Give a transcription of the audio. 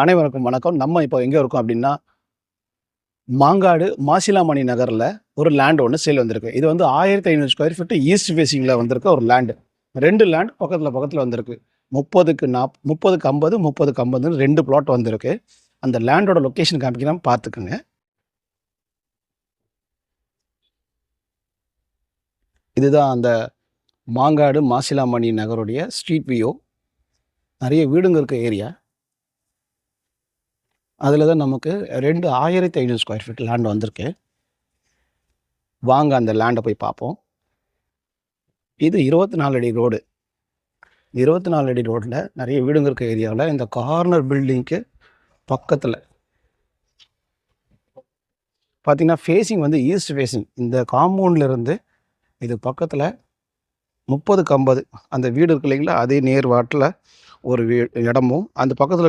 அனைவருக்கும் வணக்கம். நம்ம இப்போ எங்க இருக்கோம் அப்படின்னா, மாங்காடு மாசிலாமணி நகர்ல ஒரு லேண்ட் ஒண்ணு சேல் வந்திருக்கு. இது வந்து 1500 ஸ்கொயர் ஃபீட் ஈஸ்ட் ஃபேசிங்ல வந்திருக்க ஒரு லேண்ட். 2 லேண்ட் பக்கத்துல வந்திருக்கு. 30க்கு 30க்கு 50, 30க்கு 50ன்னு 2 பிளாட் வந்திருக்கு. அந்த லேண்டோட லொகேஷன் காமிக்கிறேன் பார்த்துக்குங்க. இதுதான் அந்த மாங்காடு மாசிலாமணி நகருடைய ஸ்ட்ரீட் வியூ. நிறைய வீடுங்க இருக்க ஏரியா. அதில தான் நமக்கு 1500 ஸ்கொயர் ஃபீட் லேண்ட் வந்திருக்கு. வாங்க அந்த லேண்டை போய் பார்ப்போம். இது 24 அடி ரோடு. 24 அடி ரோட்டில் நிறைய வீடுங்க இருக்க ஏரியாவில் இந்த கார்னர் பில்டிங்க்கு பக்கத்தில் பார்த்தீங்கன்னா ஃபேஸிங் வந்து ஈஸ்ட் ஃபேஸிங். இந்த காம்பவுண்ட்லேருந்து இது பக்கத்தில் 30க்கு 50 அந்த வீடு இருக்கு இல்லைங்களா, அதே நேர் வாட்டில் ஒரு இடமும் அந்த பக்கத்தில்